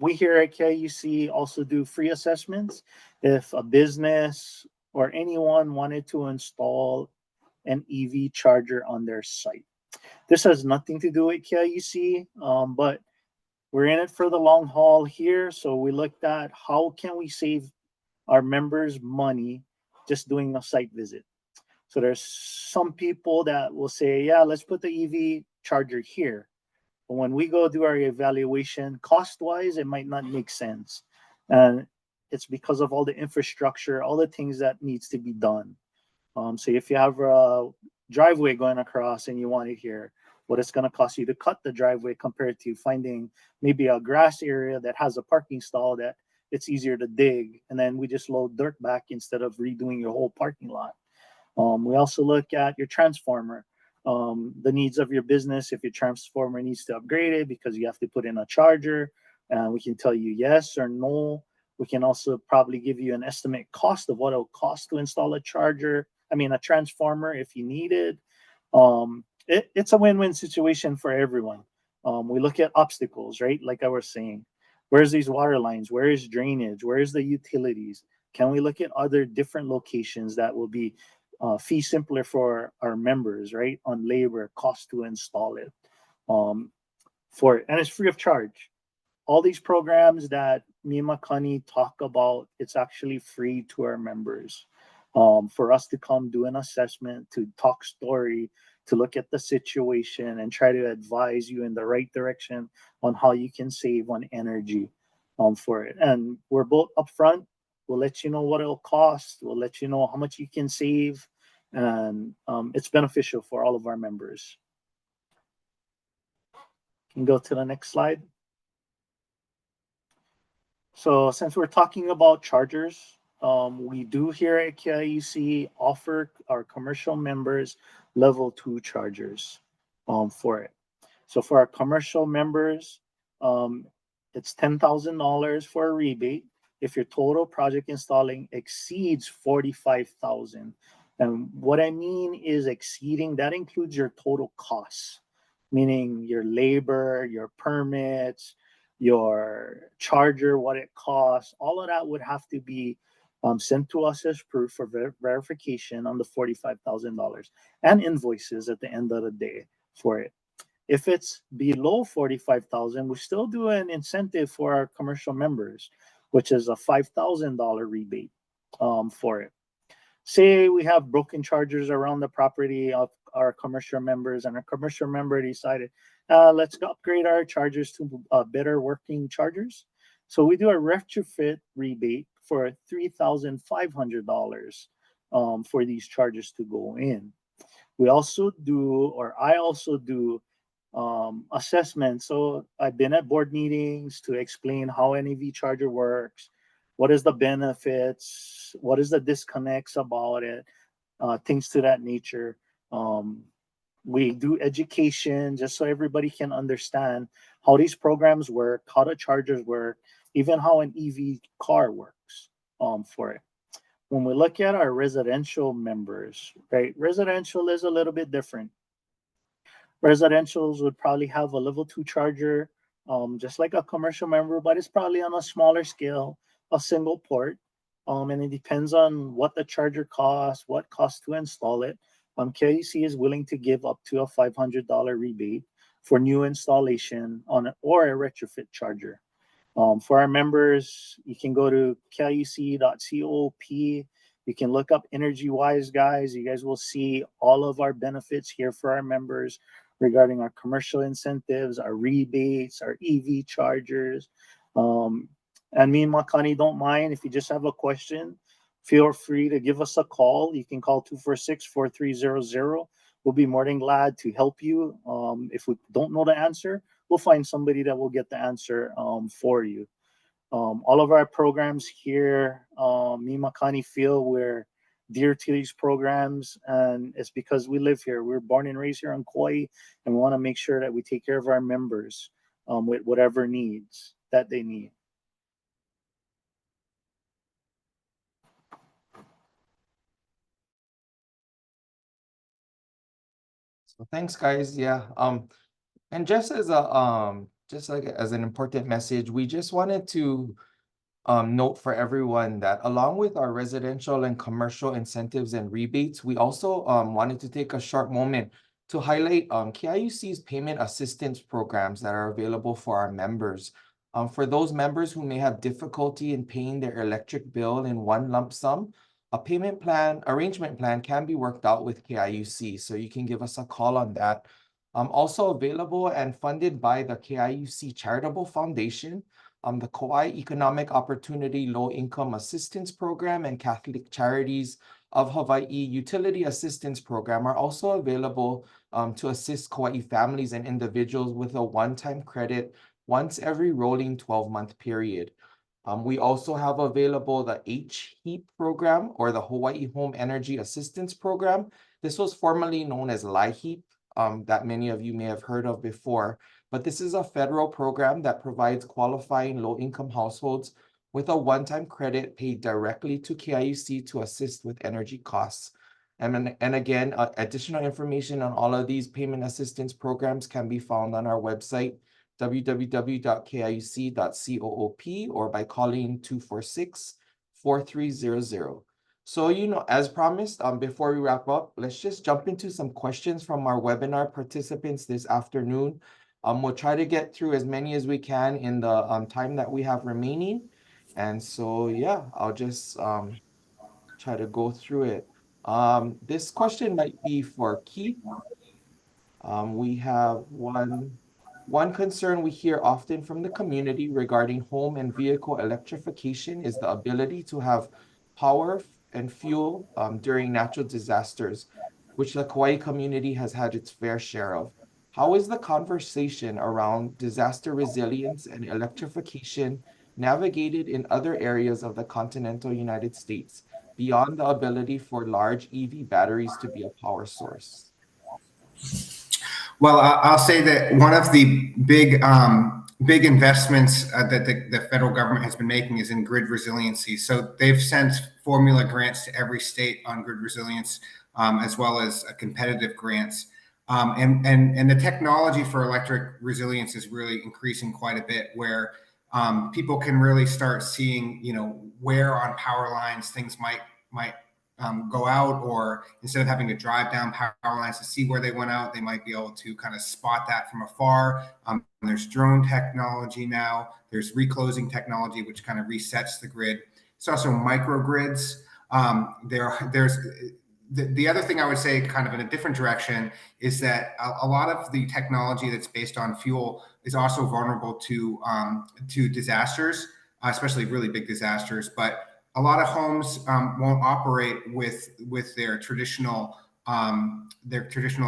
We here at KIUC also do free assessments if a business or anyone wanted to install an EV charger on their site. This has nothing to do with KIUC, but we're in it for the long haul here. So we looked at how can we save our members money just doing a site visit. So there's some people that will say, yeah, let's put the EV charger here. But when we go do our evaluation, cost-wise, it might not make sense. And it's because of all the infrastructure, all the things that needs to be done. So if you have a driveway going across and you want it here, what it's going to cost you to cut the driveway compared to finding maybe a grass area that has a parking stall that it's easier to dig. And then we just load dirt back instead of redoing your whole parking lot. We also look at your transformer. The needs of your business. If your transformer needs to upgrade it because you have to put in a charger, we can tell you yes or no. We can also probably give you an estimate cost of what it'll cost to install a transformer if you need it. It's a win-win situation for everyone. We look at obstacles, right? Like I was saying, where's these water lines? Where is drainage? Where is the utilities? Can we look at other different locations that will be fee simpler for our members, right? On labor, cost to install it, and it's free of charge. All these programs that me and Makani talk about, it's actually free to our members. for us to come do an assessment, to talk story, to look at the situation and try to advise you in the right direction on how you can save on energy for it. And we're both upfront. We'll let you know what it'll cost. We'll let you know how much you can save. And it's beneficial for all of our members. You can go to the next slide. So since we're talking about chargers, we do here at KIUC offer our commercial members level 2 chargers for it. So for our commercial members, it's $10,000 for a rebate if your total project installing exceeds 45,000. And what I mean is exceeding, that includes your total costs, meaning your labor, your permits, your charger, what it costs, all of that would have to be sent to us as proof for verification on the $45,000 and invoices at the end of the day for it. If it's below 45,000, we still do an incentive for our commercial members, which is a $5,000 rebate for it. Say we have broken chargers around the property of our commercial members, and a commercial member decided, let's upgrade our chargers to better working chargers. So we do a retrofit rebate for $3,500 for these chargers to go in. We also do, or I also do, assessment. So I've been at board meetings to explain how an EV charger works, what is the benefits, what is the disconnects about it, things to that nature. We do education just so everybody can understand how these programs work, how the chargers work, even how an EV car works for it. When we look at our residential members, right, residential is a little bit different. Residentials would probably have a level 2 charger, just like a commercial member, but it's probably on a smaller scale, a single port. And it depends on what the charger costs, what costs to install it. KIUC is willing to give up to a $500 rebate for new installation on or a retrofit charger. For our members, you can go to KIUC.coop. You can look up Energy Wise, guys. You guys will see all of our benefits here for our members regarding our commercial incentives, our rebates, our EV chargers. And me and Makani don't mind. If you just have a question, feel free to give us a call. You can call 246-4300. We'll be more than glad to help you. If we don't know the answer, we'll find somebody that will get the answer for you. All of our programs here, me and Makani feel we're dear to these programs, and it's because we live here. We're born and raised here on Kauai, and we want to make sure that we take care of our members with whatever needs that they need. So thanks, guys. Yeah. And just as a just like as an important message, we just wanted to note for everyone that along with our residential and commercial incentives and rebates, we also wanted to take a short moment to highlight KIUC's payment assistance programs that are available for our members. For those members who may have difficulty in paying their electric bill in one lump sum, a payment plan, arrangement plan can be worked out with KIUC. So you can give us a call on that. Also available and funded by the KIUC Charitable Foundation, the Kauai Economic Opportunity Low Income Assistance Program and Catholic Charities of Hawaii Utility Assistance Program are also available to assist Kauai families and individuals with a one-time credit once every rolling 12-month period. We also have available the HEAP program, or the Hawaii Home Energy Assistance Program. This was formerly known as LIHEAP, that many of you may have heard of before. But this is a federal program that provides qualifying low-income households with a one-time credit paid directly to KIUC to assist with energy costs. And again, additional information on all of these payment assistance programs can be found on our website, www.kiuc.coop, or by calling 246-4300. So, as promised, before we wrap up, let's just jump into some questions from our webinar participants this afternoon. We'll try to get through as many as we can in the time that we have remaining. And so, yeah, I'll just try to go through it. This question might be for Keith. We have one concern we hear often from the community regarding home and vehicle electrification is the ability to have power and fuel during natural disasters, which the Kauai community has had its fair share of. How is the conversation around disaster resilience and electrification navigated in other areas of the continental United States beyond the ability for large EV batteries to be a power source? Well, I'll say that one of the big investments that the federal government has been making is in grid resiliency. So they've sent formula grants to every state on grid resilience, as well as competitive grants. And the technology for electric resilience is really increasing quite a bit, where people can really start seeing, where on power lines things might go out, or instead of having to drive down power lines to see where they went out, they might be able to kind of spot that from afar. There's drone technology now. There's reclosing technology, which kind of resets the grid. It's also microgrids. There's the other thing I would say, kind of in a different direction, is that a lot of the technology that's based on fuel is also vulnerable to disasters, especially really big disasters. But a lot of homes won't operate with their traditional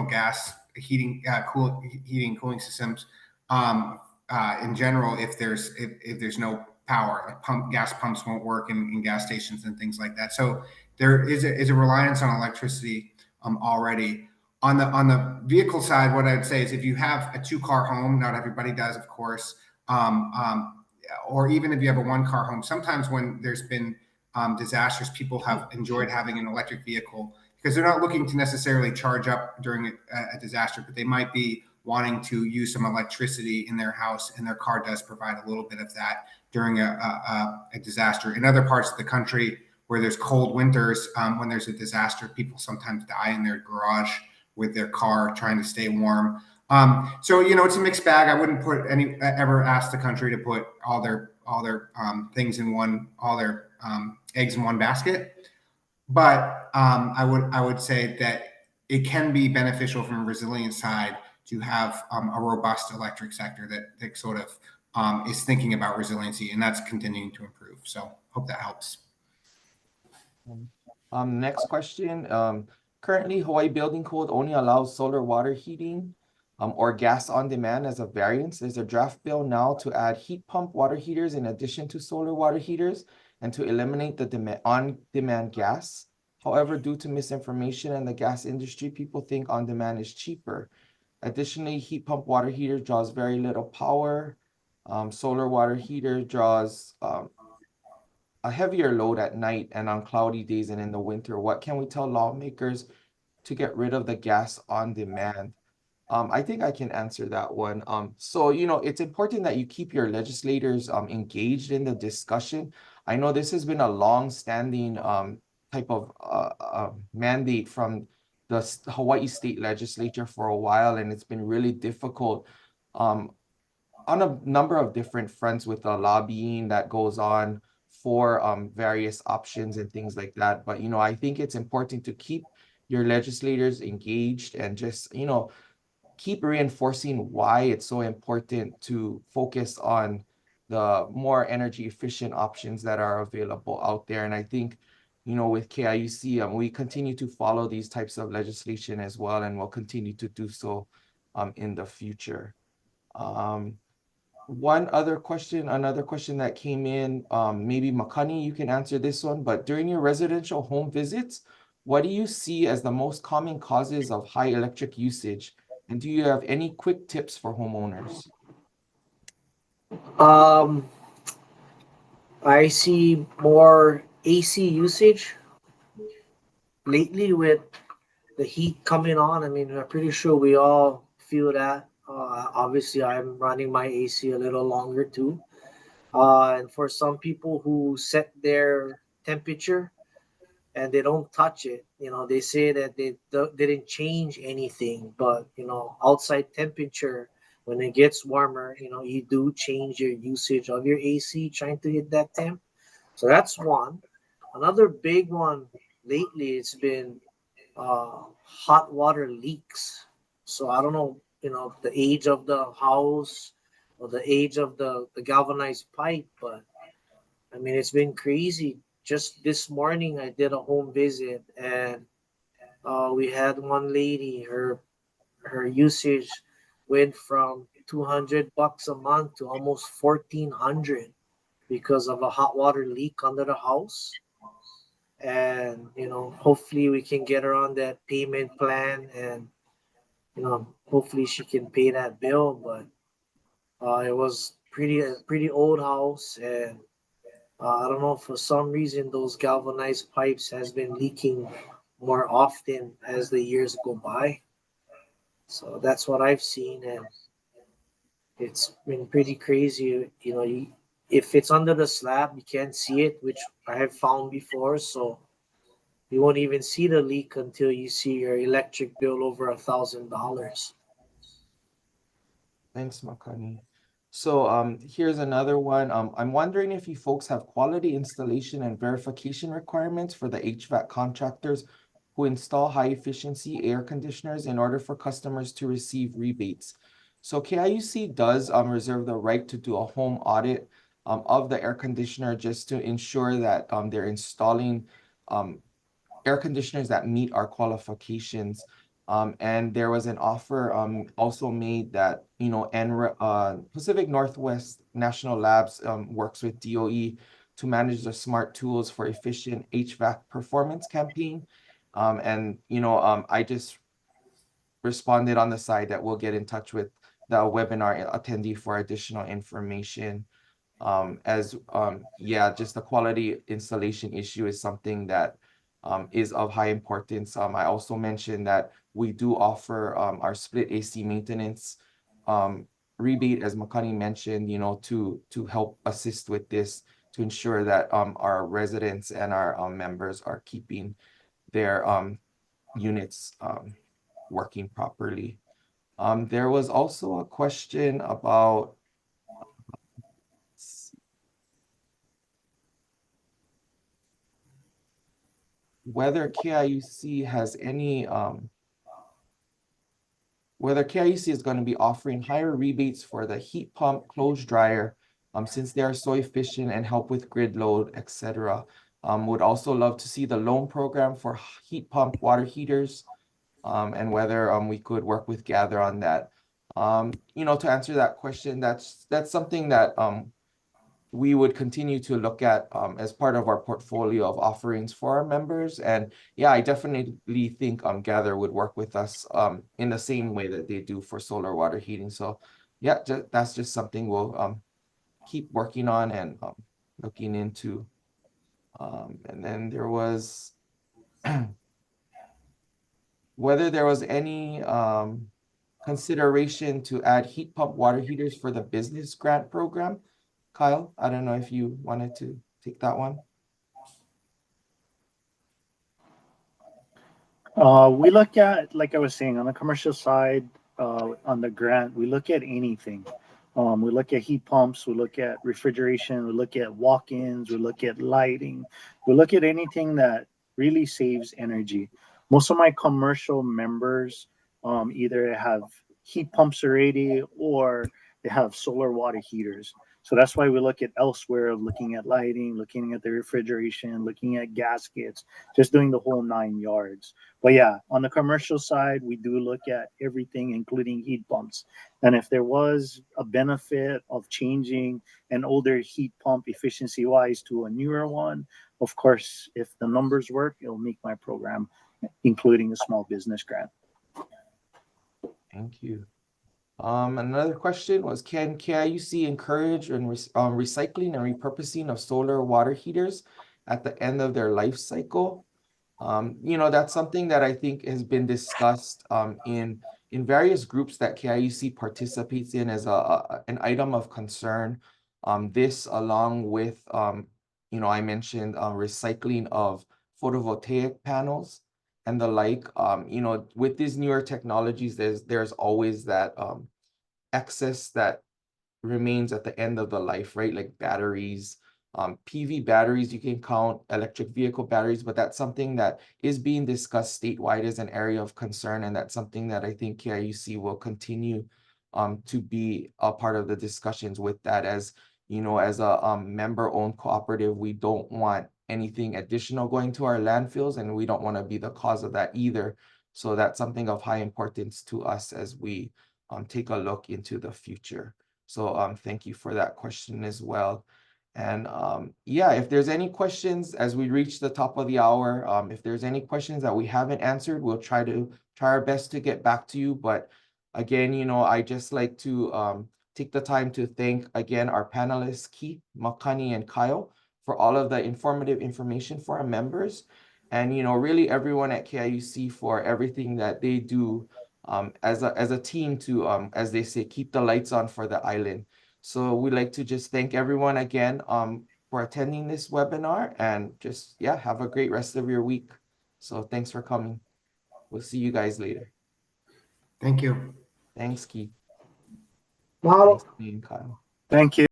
gas heating, cooling systems in general. If there's no power, gas pumps won't work in gas stations and things like that. So there is a reliance on electricity already. On the vehicle side, what I'd say is, if you have a 2-car home, not everybody does, of course, or even if you have a 1-car home, sometimes when there's been disasters, people have enjoyed having an electric vehicle because they're not looking to necessarily charge up during a disaster, but they might be wanting to use some electricity in their house, and their car does provide a little bit of that during a disaster. In other parts of the country where there's cold winters, when there's a disaster, people sometimes die in their garage with their car trying to stay warm. So it's a mixed bag. I wouldn't ever ask the country to put all their things in all their eggs in one basket. But I would say that it can be beneficial from a resilience side to have a robust electric sector that sort of is thinking about resiliency, and that's continuing to improve. So hope that helps. Next question. Currently, Hawaii Building Code only allows solar water heating or gas on demand as a variance. There's a draft bill now to add heat pump water heaters in addition to solar water heaters and to eliminate the on-demand gas. However, due to misinformation in the gas industry, people think on-demand is cheaper. Additionally, heat pump water heater draws very little power. Solar water heater draws a heavier load at night and on cloudy days and in the winter. What can we tell lawmakers to get rid of the gas on demand? I think I can answer that one. So, it's important that you keep your legislators engaged in the discussion. I know this has been a long-standing type of mandate from the Hawaii State Legislature for a while, and it's been really difficult on a number of different fronts with the lobbying that goes on for various options and things like that. But, I think it's important to keep your legislators engaged and just, keep reinforcing why it's so important to focus on the more energy efficient options that are available out there. And I think, with KIUC, we continue to follow these types of legislation as well, and we'll continue to do so in the future. Another question that came in, maybe Makani, you can answer this one, but during your residential home visits, what do you see as the most common causes of high electric usage? And do you have any quick tips for homeowners? I see more AC usage lately with the heat coming on. I mean, I'm pretty sure we all feel that. Obviously, I'm running my AC a little longer too. And for some people who set their temperature and they don't touch it, they say that didn't change anything. But, outside temperature, when it gets warmer, you do change your usage of your AC trying to hit that temp. So that's one. Another big one lately, it's been hot water leaks. So I don't know, the age of the house or the age of the galvanized pipe, but I mean, it's been crazy. Just this morning, I did a home visit, and we had one lady. Her usage went from $200 a month to almost 1,400 because of a hot water leak under the house. And hopefully we can get her on that payment plan, and hopefully she can pay that bill. But it was pretty old house, and I don't know, for some reason those galvanized pipes has been leaking more often as the years go by. So that's what I've seen, and it's been pretty crazy. If it's under the slab, you can't see it, which I have found before. So you won't even see the leak until you see your electric bill over $1,000. Thanks, Makani. So here's another one. I'm wondering if you folks have quality installation and verification requirements for the HVAC contractors who install high efficiency air conditioners in order for customers to receive rebates. So KIUC does reserve the right to do a home audit of the air conditioner just to ensure that they're installing air conditioners that meet our qualifications. And there was an offer also made that, Pacific Northwest National Labs works with DOE to manage the smart tools for efficient HVAC performance campaign. I just responded on the side that we'll get in touch with the webinar attendee for additional information. Just the quality installation issue is something that is of high importance. I also mentioned that we do offer our split AC maintenance rebate, as Makani mentioned, to help assist with this, to ensure that our residents and our members are keeping their units working properly. There was also a question about whether KIUC has any whether KIUC is going to be offering higher rebates for the heat pump, clothes dryer, since they are so efficient and help with grid load, etc. Would also love to see the loan program for heat pump water heaters, and whether we could work with Gather on that. To answer that question, that's something that we would continue to look at as part of our portfolio of offerings for our members. And yeah, I definitely think Gather would work with us in the same way that they do for solar water heating. So yeah, that's just something we'll keep working on and looking into. And then there was whether there was any consideration to add heat pump water heaters for the business grant program. Kyle, I don't know if you wanted to take that one. We look at, like I was saying, on the commercial side, on the grant, we look at anything. We look at heat pumps, we look at refrigeration, we look at walk-ins, we look at lighting, we look at anything that really saves energy. Most of my commercial members either have heat pumps already or they have solar water heaters. So that's why we look at elsewhere, looking at lighting, looking at the refrigeration, looking at gaskets, just doing the whole 9 yards. But yeah, on the commercial side, we do look at everything, including heat pumps. And if there was a benefit of changing an older heat pump efficiency wise to a newer one, of course, if the numbers work, it'll make my program, including a small business grant. Thank you. Another question was, can KIUC encourage recycling and repurposing of solar water heaters at the end of their life cycle? That's something that I think has been discussed in various groups that KIUC participates in as an item of concern. This along with I mentioned recycling of photovoltaic panels and the like. With these newer technologies, there's always that excess that remains at the end of the life, right? Like batteries, PV batteries, you can count electric vehicle batteries, but that's something that is being discussed statewide as an area of concern, and that's something that I think KIUC will continue to be a part of the discussions with that. As you know, as a member-owned cooperative, we don't want anything additional going to our landfills, and we don't want to be the cause of that either. So that's something of high importance to us as we take a look into the future. So thank you for that question as well. And yeah, if there's any questions as we reach the top of the hour, if there's any questions that we haven't answered, we'll try our best to get back to you. But again, you know, I just like to take the time to thank again our panelists, Keith, Makani, and Kyle, for all of the informative information for our members. And, you know, really everyone at KIUC for everything that they do as a team to, as they say, keep the lights on for the island. So we'd like to just thank everyone again for attending this webinar, and just, yeah, have a great rest of your week. So thanks for coming. We'll see you guys later. Thank you. Thanks, Keith. Mahalo. Thanks, Kyle. Thank you.